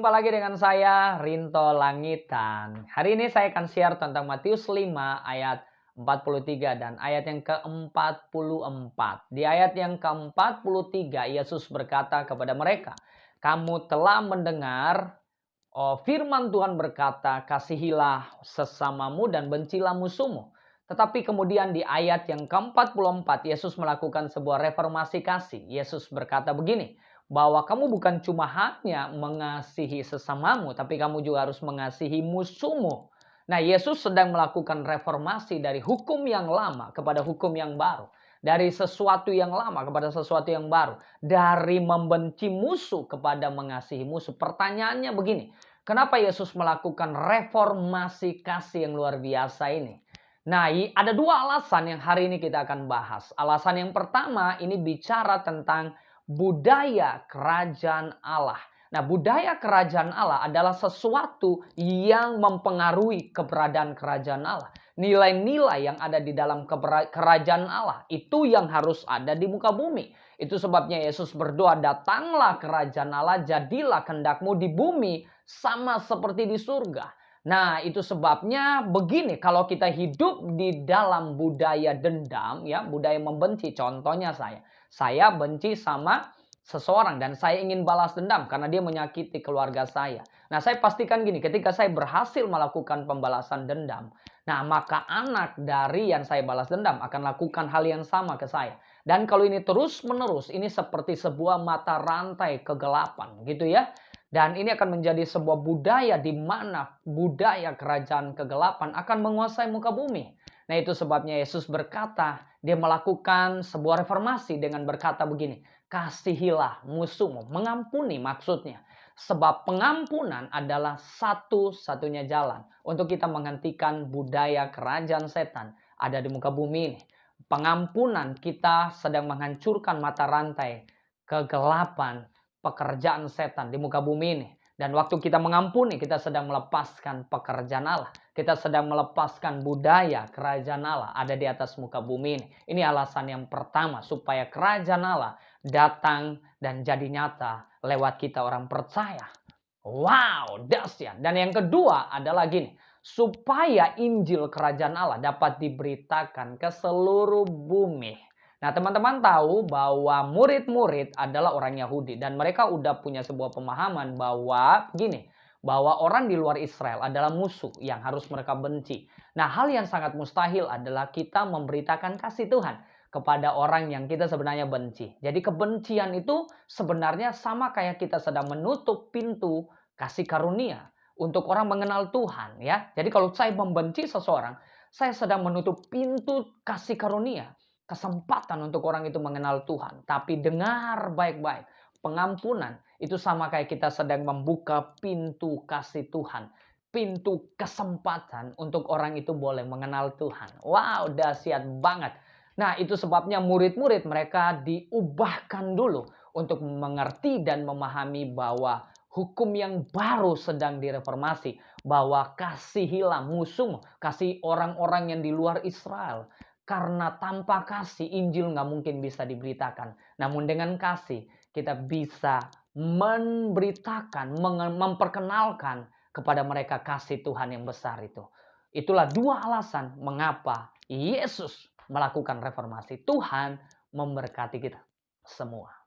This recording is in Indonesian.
Jumpa lagi dengan saya, Rinto Langitan. Hari ini saya akan share tentang Matius 5 ayat 43 dan ayat yang ke-44. Di ayat yang ke-43, Yesus berkata kepada mereka, "Kamu telah mendengar firman Tuhan berkata, kasihilah sesamamu dan bencilah musuhmu." Tetapi kemudian di ayat yang ke-44, Yesus melakukan sebuah reformasi kasih. Yesus berkata begini, bahwa kamu bukan cuma hanya mengasihi sesamamu, tapi kamu juga harus mengasihi musuhmu. Nah, Yesus sedang melakukan reformasi dari hukum yang lama kepada hukum yang baru. Dari sesuatu yang lama kepada sesuatu yang baru. Dari membenci musuh kepada mengasihi musuh. Pertanyaannya begini, kenapa Yesus melakukan reformasi kasih yang luar biasa ini? Nah, ada dua alasan yang hari ini kita akan bahas. Alasan yang pertama, ini bicara tentang budaya kerajaan Allah. Nah, budaya kerajaan Allah adalah sesuatu yang mempengaruhi keberadaan kerajaan Allah. Nilai-nilai yang ada di dalam kerajaan Allah itu yang harus ada di muka bumi. Itu sebabnya Yesus berdoa, "Datanglah kerajaan Allah, jadilah kehendakmu di bumi sama seperti di surga." Nah, itu sebabnya begini, kalau kita hidup di dalam budaya dendam, ya, budaya membenci, contohnya saya benci sama seseorang dan saya ingin balas dendam karena dia menyakiti keluarga saya. Nah, saya pastikan gini, ketika saya berhasil melakukan pembalasan dendam, nah maka anak dari yang saya balas dendam akan lakukan hal yang sama ke saya. Dan kalau ini terus-menerus, ini seperti sebuah mata rantai kegelapan gitu ya. Dan ini akan menjadi sebuah budaya di mana budaya kerajaan kegelapan akan menguasai muka bumi. Nah, itu sebabnya Yesus berkata, dia melakukan sebuah reformasi dengan berkata begini, "Kasihilah musuhmu." Mengampuni maksudnya. Sebab pengampunan adalah satu-satunya jalan untuk kita menghentikan budaya kerajaan setan ada di muka bumi ini. Pengampunan kita sedang menghancurkan mata rantai kegelapan pekerjaan setan di muka bumi ini. Dan waktu kita mengampuni, kita sedang melepaskan pekerjaan Allah. Kita sedang melepaskan budaya kerajaan Allah ada di atas muka bumi ini. Ini alasan yang pertama, supaya kerajaan Allah datang dan jadi nyata lewat kita orang percaya. Wow, dahsyat. Dan yang kedua adalah gini, supaya Injil kerajaan Allah dapat diberitakan ke seluruh bumi. Nah, teman-teman tahu bahwa murid-murid adalah orang Yahudi dan mereka udah punya sebuah pemahaman bahwa gini, bahwa orang di luar Israel adalah musuh yang harus mereka benci. Nah, hal yang sangat mustahil adalah kita memberitakan kasih Tuhan kepada orang yang kita sebenarnya benci. Jadi kebencian itu sebenarnya sama kayak kita sedang menutup pintu kasih karunia untuk orang mengenal Tuhan, ya. Jadi kalau saya membenci seseorang, saya sedang menutup pintu kasih karunia, kesempatan untuk orang itu mengenal Tuhan. Tapi dengar baik-baik, pengampunan itu sama kayak kita sedang membuka pintu kasih Tuhan, pintu kesempatan untuk orang itu boleh mengenal Tuhan. Wow, dahsyat banget. Nah, itu sebabnya murid-murid mereka diubahkan dulu untuk mengerti dan memahami bahwa hukum yang baru sedang direformasi. Bahwa kasihilah musuhmu, kasih orang-orang yang di luar Israel. Karena tanpa kasih Injil nggak mungkin bisa diberitakan. Namun dengan kasih kita bisa memberitakan, memperkenalkan kepada mereka kasih Tuhan yang besar itu. Itulah dua alasan mengapa Yesus melakukan reformasi. Tuhan memberkati kita semua.